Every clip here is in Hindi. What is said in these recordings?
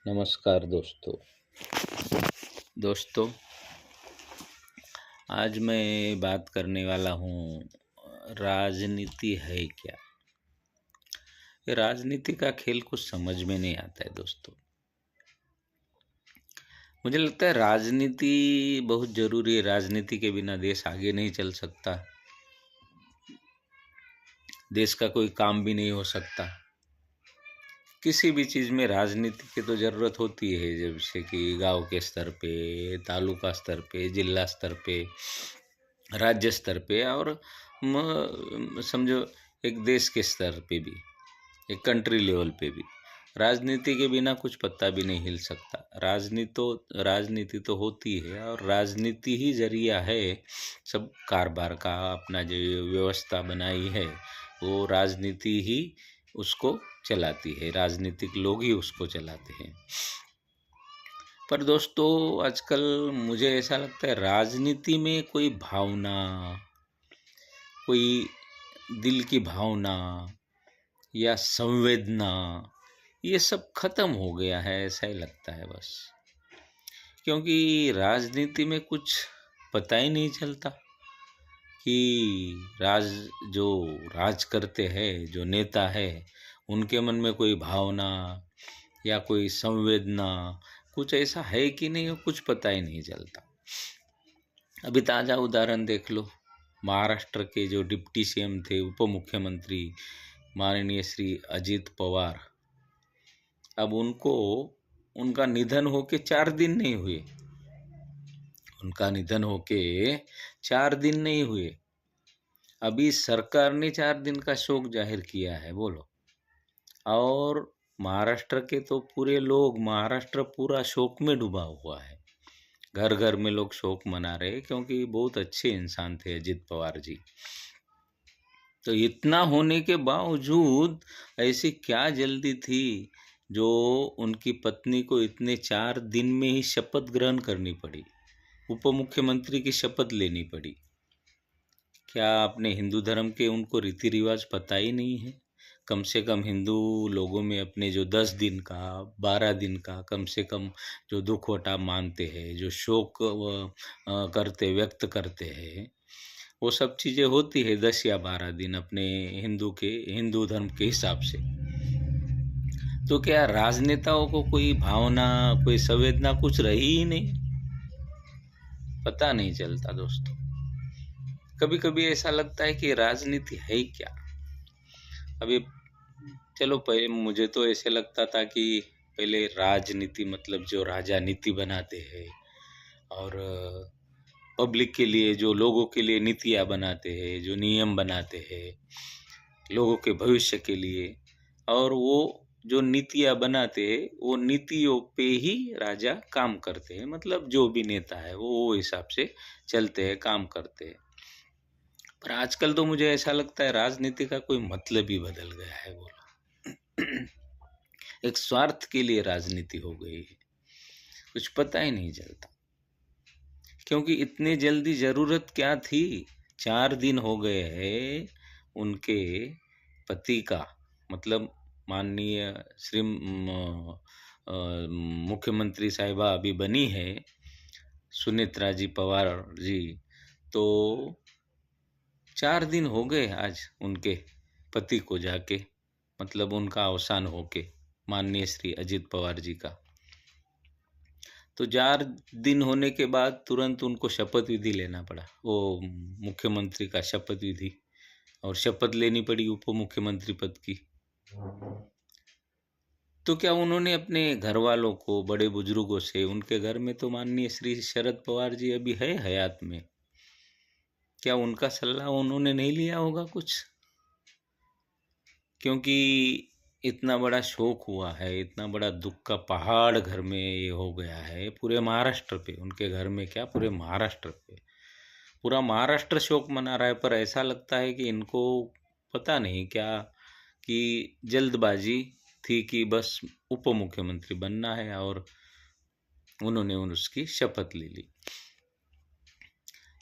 नमस्कार दोस्तों। आज मैं बात करने वाला हूँ, राजनीति है क्या। ये राजनीति का खेल कुछ समझ में नहीं आता है दोस्तों। मुझे लगता है राजनीति बहुत ज़रूरी है। राजनीति के बिना देश आगे नहीं चल सकता, देश का कोई काम भी नहीं हो सकता। किसी भी चीज़ में राजनीति की तो ज़रूरत होती है, जैसे कि गांव के स्तर पे, तालुका स्तर पे, जिला स्तर पे, राज्य स्तर पे और समझो एक देश के स्तर पे भी, एक कंट्री लेवल पे भी। राजनीति के बिना कुछ पत्ता भी नहीं हिल सकता। राजनीति तो होती है और राजनीति ही जरिया है सब कारोबार का। अपना जो व्यवस्था बनाई है वो राजनीति ही उसको चलाती है, राजनीतिक लोग ही उसको चलाते हैं। पर दोस्तों, आजकल मुझे ऐसा लगता है राजनीति में कोई भावना, कोई दिल की भावना या संवेदना, ये सब खत्म हो गया है, ऐसा ही लगता है बस। क्योंकि राजनीति में कुछ पता ही नहीं चलता कि जो राज करते हैं, जो नेता है, उनके मन में कोई भावना या कोई संवेदना कुछ ऐसा है कि नहीं, वो कुछ पता ही नहीं चलता। अभी ताज़ा उदाहरण देख लो, महाराष्ट्र के जो डिप्टी सीएम थे, उप मुख्यमंत्री माननीय श्री अजित पवार, अब उनका निधन होके 4 दिन नहीं हुए। उनका निधन होके 4 दिन नहीं हुए, अभी सरकार ने 4 दिन का शोक जाहिर किया है, बोलो। और महाराष्ट्र के तो पूरे लोग, महाराष्ट्र पूरा शोक में डूबा हुआ है। घर घर में लोग शोक मना रहे, क्योंकि बहुत अच्छे इंसान थे अजित पवार जी। तो इतना होने के बावजूद ऐसी क्या जल्दी थी जो उनकी पत्नी को इतने 4 दिन में ही शपथ ग्रहण करनी पड़ी, उप मुख्यमंत्री की शपथ लेनी पड़ी। क्या अपने हिंदू धर्म के उनको रीति रिवाज पता ही नहीं है? कम से कम हिंदू लोगों में अपने जो 10 दिन का, 12 दिन का कम से कम जो दुख वटा मानते हैं, जो शोक व्यक्त करते हैं, वो सब चीज़ें होती है 10 या 12 दिन अपने हिंदू धर्म के हिसाब से। तो क्या राजनेताओं को कोई भावना, कोई संवेदना कुछ रही ही नहीं? पता नहीं चलता दोस्तों। कभी कभी ऐसा लगता है कि राजनीति है क्या। अभी चलो, पहले मुझे तो ऐसे लगता था कि पहले राजनीति मतलब जो राजा नीति बनाते हैं और पब्लिक के लिए, जो लोगों के लिए नीतियाँ बनाते हैं, जो नियम बनाते हैं लोगों के भविष्य के लिए, और वो जो नीतियाँ बनाते हैं वो नीतियों पे ही राजा काम करते हैं। मतलब जो भी नेता है वो हिसाब से चलते हैं, काम करते हैं। पर आजकल तो मुझे ऐसा लगता है राजनीति का कोई मतलब ही बदल गया है, बोला। एक स्वार्थ के लिए राजनीति हो गई है, कुछ पता ही नहीं चलता। क्योंकि इतने जल्दी जरूरत क्या थी? 4 दिन हो गए हैं उनके पति का, मतलब माननीय श्री मुख्यमंत्री साहिबा अभी बनी है सुनेत्रा जी पवार जी, तो 4 दिन हो गए आज उनके पति को जाके, मतलब उनका अवसान होके, माननीय श्री अजित पवार जी का। तो 4 दिन होने के बाद तुरंत उनको शपथ विधि लेना पड़ा, वो मुख्यमंत्री का शपथ विधि, और शपथ लेनी पड़ी उप मुख्यमंत्री पद की। तो क्या उन्होंने अपने घर वालों को, बड़े बुजुर्गों से, उनके घर में तो माननीय श्री शरद पवार जी अभी है हयात में, क्या उनका सलाह उन्होंने नहीं लिया होगा कुछ? क्योंकि इतना बड़ा शोक हुआ है, इतना बड़ा दुख का पहाड़ घर में ये हो गया है, पूरे महाराष्ट्र पे, उनके घर में क्या, पूरे महाराष्ट्र पे, पूरा महाराष्ट्र शोक मना रहा है। पर ऐसा लगता है कि इनको पता नहीं क्या, कि जल्दबाजी थी कि बस उप मुख्यमंत्री बनना है, और उन्होंने उसकी शपथ ले ली।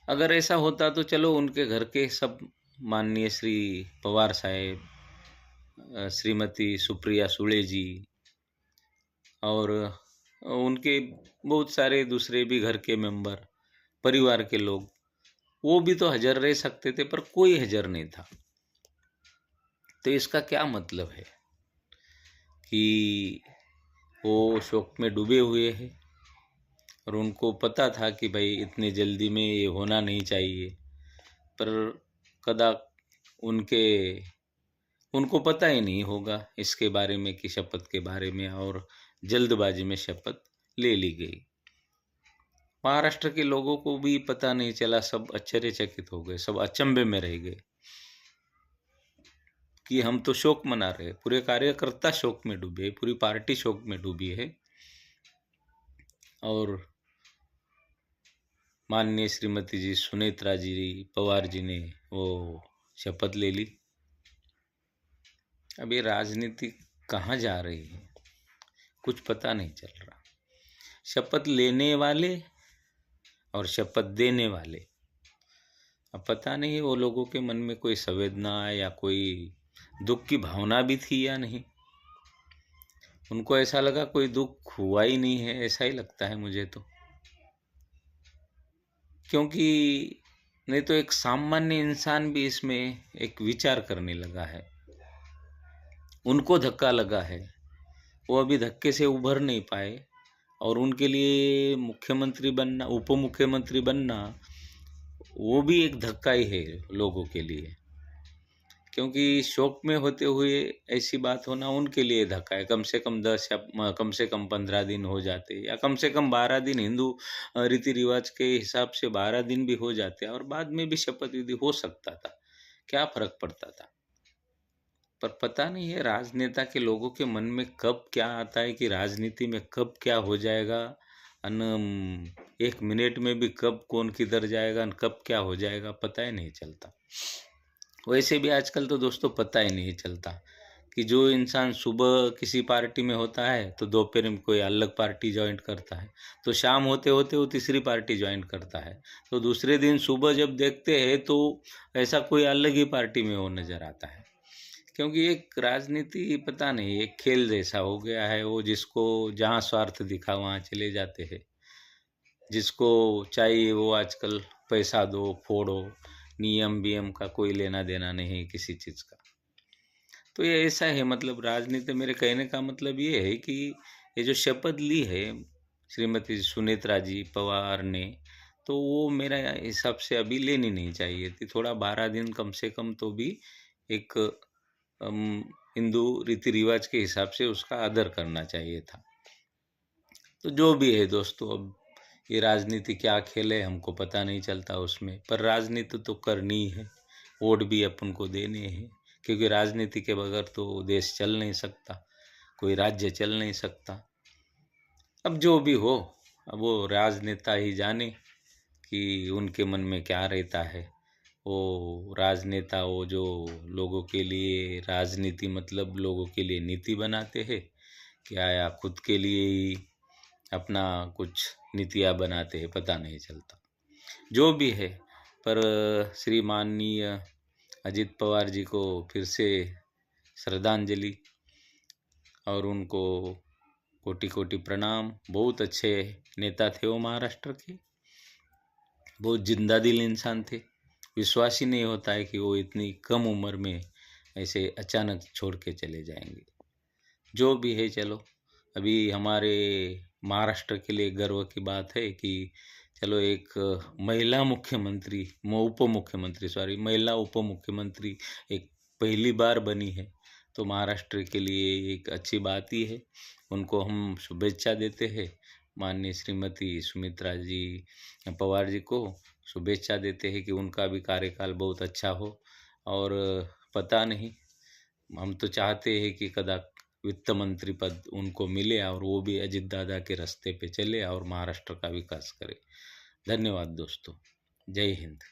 अगर ऐसा होता तो चलो, उनके घर के सब, माननीय श्री पवार साहेब, श्रीमती सुप्रिया सुळे जी, और उनके बहुत सारे दूसरे भी घर के मेंबर, परिवार के लोग, वो भी तो हाज़िर रह सकते थे, पर कोई हाज़िर नहीं था। तो इसका क्या मतलब है कि वो शोक में डूबे हुए हैं और उनको पता था कि भाई इतने जल्दी में ये होना नहीं चाहिए, पर कदा उनके उनको पता ही नहीं होगा इसके बारे में कि शपथ के बारे में, और जल्दबाजी में शपथ ले ली गई। महाराष्ट्र के लोगों को भी पता नहीं चला, सब आश्चर्यचकित हो गए, सब अचंभे में रह गए कि हम तो शोक मना रहे हैं, पूरे कार्यकर्ता शोक में डूबे, पूरी पार्टी शोक में डूबी है, और माननीय श्रीमती जी सुनेत्रा जी पवार जी ने वो शपथ ले ली। अब ये राजनीति कहाँ जा रही है, कुछ पता नहीं चल रहा। शपथ लेने वाले और शपथ देने वाले, अब पता नहीं वो लोगों के मन में कोई संवेदना या कोई दुख की भावना भी थी या नहीं। उनको ऐसा लगा कोई दुख हुआ ही नहीं है, ऐसा ही लगता है मुझे तो, क्योंकि नहीं तो एक सामान्य इंसान भी इसमें एक विचार करने लगा है। उनको धक्का लगा है, वो अभी धक्के से उभर नहीं पाए, और उनके लिए मुख्यमंत्री बनना, उप मुख्यमंत्री बनना, वो भी एक धक्का ही है लोगों के लिए, क्योंकि शोक में होते हुए ऐसी बात होना उनके लिए धक्का है। कम से कम 10 या कम से कम 15 दिन हो जाते, या कम से कम 12 दिन, हिंदू रीति रिवाज के हिसाब से 12 दिन भी हो जाते, और बाद में भी शपथ विधि हो सकता था, क्या फर्क पड़ता था। पर पता नहीं है राजनेता के लोगों के मन में कब क्या आता है कि राजनीति में कब क्या हो जाएगा, एक मिनट में भी कब कौन किधर जाएगा, कब क्या हो जाएगा, पता ही नहीं चलता। वैसे भी आजकल तो दोस्तों पता ही नहीं चलता कि जो इंसान सुबह किसी पार्टी में होता है तो दोपहर में कोई अलग पार्टी ज्वाइन करता है, तो शाम होते होते वो तीसरी पार्टी ज्वाइन करता है, तो दूसरे दिन सुबह जब देखते हैं तो ऐसा कोई अलग ही पार्टी में वो नज़र आता है। क्योंकि एक राजनीति पता नहीं एक खेल जैसा हो गया है, वो जिसको जहाँ स्वार्थ दिखा वहाँ चले जाते हैं, जिसको चाहिए वो आजकल पैसा दो फोड़ो, नियम वियम का कोई लेना देना नहीं किसी चीज़ का। तो ये ऐसा है, मतलब राजनीति, मेरे कहने का मतलब ये है कि ये जो शपथ ली है श्रीमती सुनेत्रा जी पवार ने, तो वो मेरा हिसाब से अभी लेनी नहीं चाहिए थी। थोड़ा 12 दिन कम से कम तो भी एक हिंदू रीति रिवाज के हिसाब से उसका आदर करना चाहिए था। तो जो भी है दोस्तों, अब ये राजनीति क्या खेल है हमको पता नहीं चलता उसमें, पर राजनीति तो करनी ही है, वोट भी अपन को देने हैं, क्योंकि राजनीति के बगैर तो देश चल नहीं सकता, कोई राज्य चल नहीं सकता। अब जो भी हो, अब वो राजनेता ही जाने कि उनके मन में क्या रहता है। वो राजनेता, वो जो लोगों के लिए राजनीति मतलब लोगों के लिए नीति बनाते हैं क्या, या खुद के लिए ही अपना कुछ नीतियाँ बनाते हैं, पता नहीं चलता। जो भी है, पर श्री माननीय अजित पवार जी को फिर से श्रद्धांजलि, और उनको कोटि कोटि प्रणाम। बहुत अच्छे नेता थे वो महाराष्ट्र के, बहुत जिंदा दिल इंसान थे। विश्वास ही नहीं होता है कि वो इतनी कम उम्र में ऐसे अचानक छोड़ के चले जाएंगे। जो भी है, चलो अभी हमारे महाराष्ट्र के लिए गर्व की बात है कि चलो एक महिला मुख्यमंत्री, उप मुख्यमंत्री सॉरी महिला उप मुख्यमंत्री एक पहली बार बनी है, तो महाराष्ट्र के लिए एक अच्छी बात ही है। उनको हम शुभेच्छा देते हैं, माननीय श्रीमती सुमित्रा जी पवार जी को शुभेच्छा देते हैं कि उनका भी कार्यकाल बहुत अच्छा हो। और पता नहीं, हम तो चाहते हैं कि कदा वित्त मंत्री पद उनको मिले और वो भी अजित दादा के रास्ते पे चले और महाराष्ट्र का विकास करे। धन्यवाद दोस्तों, जय हिंद।